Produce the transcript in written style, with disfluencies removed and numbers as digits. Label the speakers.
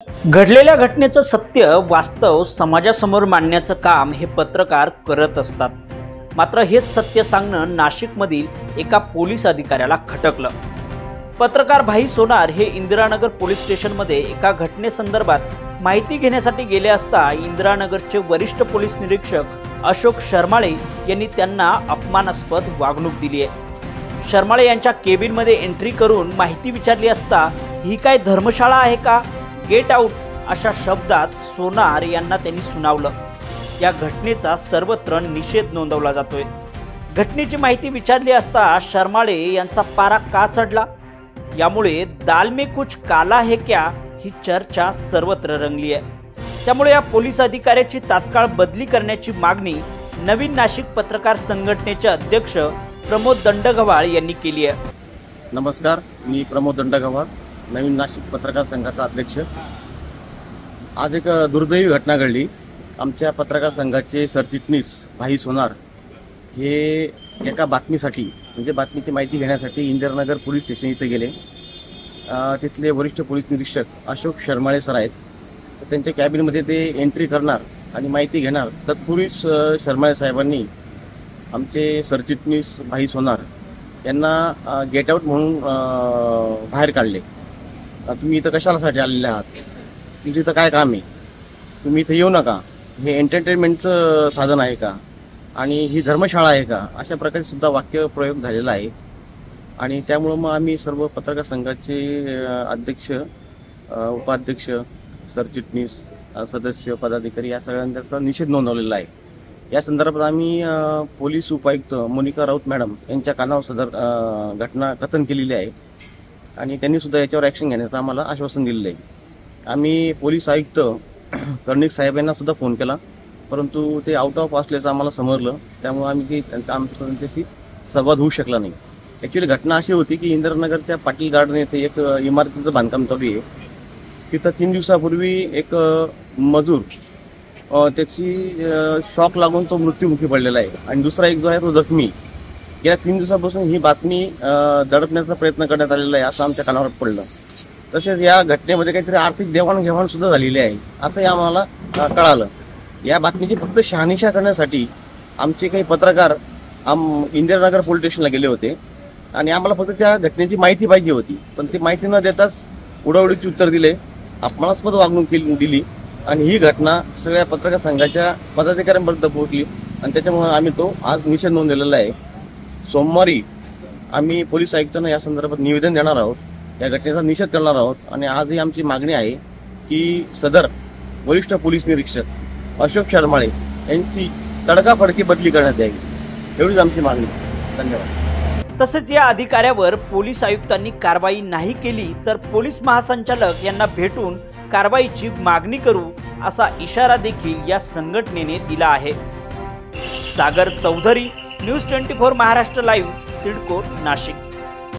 Speaker 1: घडलेल्या घटनेचं सत्य वास्तव समाजासमोर मांडण्याचं काम हे पत्रकार करत असतात। मात्र हेच सत्य सांगणं नाशिकमधील एका पोलीस अधिकाऱ्याला खटकलं। पत्रकार भाई सोनार हे इंदिरानगर पोलीस स्टेशनमध्ये एका घटनेसंदर्भात माहिती घेण्यासाठी गेले असता इंदिरानगरचे वरिष्ठ पोलीस निरीक्षक अशोक शर्माळे यांनी त्यांना अपमानास्पद वागणूक दिली आहे। शर्माळे यांच्या केबिनमध्ये एंट्री करून माहिती विचारली असता ही काय धर्मशाळा आहे का, गेट आउट अशा शब्दात सोनार यांना त्यांनी सुनावलं। या घटनेचा सर्वत्र निषेध नोंदवला जातोय। घटनेची माहिती विचारली असता शर्माळे यांचा पारा का चढला, यामुळे दाल में कुछ काला है क्या ही चर्चा सर्वत्र रंगली आहे। त्यामुळे या पोलीस अधिकाऱ्याची तात्काळ बदली करण्याची मागणी नवीन नाशिक पत्रकार संघटनेचे अध्यक्ष प्रमोद दंडगव्हाळ यांनी केली आहे।
Speaker 2: नमस्कार, मी प्रमोद दंडगव्हाळ, नवीन नाशिक पत्रकार संघाचा अध्यक्ष। आज एक दुर्दैवी घटना घडली। आमच्या पत्रकार संघाचे सरचिटणीस भाई सोनार हे एका बातमीसाठी म्हणजे बातमीची माहिती घेण्यासाठी इंदिरानगर पोलीस स्टेशन इथे गेले। तिथले वरिष्ठ पोलीस निरीक्षक अशोक शर्माळे सर आहेत। त्यांच्या कॅबिनमध्ये ते एंट्री करणार आणि माहिती घेणार तत्पूर्वीच शर्माळे साहेबांनी आमचे सरचिटणीस भाई सोनार यांना गेट आउट म्हणून बाहेर काढले। तुम्ही इथं कशासाठी आलेले आहात, तुमचं इथं काय काम आहे, तुम्ही इथं येऊ नका, हे एंटरटेनमेंटचं साधन आहे का आणि ही धर्मशाळा आहे का, अशा प्रकारे सुद्धा वाक्य प्रयोग झालेला आहे। आणि त्यामुळं मग आम्ही सर्व पत्रकार संघाचे अध्यक्ष, उपाध्यक्ष, सरचिटणीस, सदस्य, पदाधिकारी या सगळ्यांचा निषेध नोंदवलेला आहे। या संदर्भात आम्ही पोलीस उपायुक्त मोनिका राऊत मॅडम यांच्या कानावर सदर घटना कथन केलेली आहे आणि त्यांनी सुद्धा याच्यावर ॲक्शन घेण्याचं आम्हाला आश्वासन दिलेलं आहे। आम्ही पोलीस आयुक्त कर्णिक साहेब यांना सुद्धा फोन केला, परंतु ते आउट ऑफ असल्याचं आम्हाला समजलं, त्यामुळे आम्ही त्यांच्याशी संवाद होऊ शकला नाही। ॲक्च्युली घटना अशी होती की इंदिरानगरच्या पाटील गार्डन येथे एक इमारतीचं बांधकाम चालू आहे। तिथं 3 दिवसापूर्वी एक मजूर त्याची शॉक लागून तो मृत्युमुखी पडलेला आहे आणि दुसरा एक जो आहे तो जखमी। गेल्या 3 दिवसापासून ही बातमी दडपण्याचा प्रयत्न करण्यात आलेला आहे असं आमच्या कानावर पडलं। तसेच या घटनेमध्ये काहीतरी आर्थिक देवाणघेवाण सुद्धा झालेली आहे असंही आम्हाला कळालं। या बातमीची फक्त शहानिशा करण्यासाठी आमचे काही पत्रकार इंदिरानगर पोलीस स्टेशनला गेले होते आणि आम्हाला फक्त त्या घटनेची माहिती पाहिजे होती, पण ती माहिती न देताच उडवडीचे उत्तर दिले, अपमानास्पद वागणूक दिली आणि ही घटना सगळ्या पत्रकार संघाच्या पदाधिकाऱ्यांपर्यंत पोहोचली आणि त्याच्यामुळे आम्ही तो आज निषेध नोंदवलेला आहे। सोमवारी आम्ही पोलीस आयुक्तांना या संदर्भात निवेदन देणार आहोत, या घटनेचा निषेध करणार आहोत आणि आजही आमची मागणी आहे की सदर वरिष्ठ पोलीस निरीक्षक अशोक शर्माळे यांची तडकाफडकी बदली करण्यात यावी, एवढीच आमची मागणी। धन्यवाद।
Speaker 1: तसेच या अधिकाऱ्यावर पोलीस आयुक्तांनी कारवाई नाही केली तर पोलीस महासंचालक यांना भेटून कारवाईची मागणी करू असा इशारा देखील या संघटनेने दिला आहे। सागर चौधरी, न्यूज 24 महाराष्ट्र लाईव्ह, सिडको, नाशिक।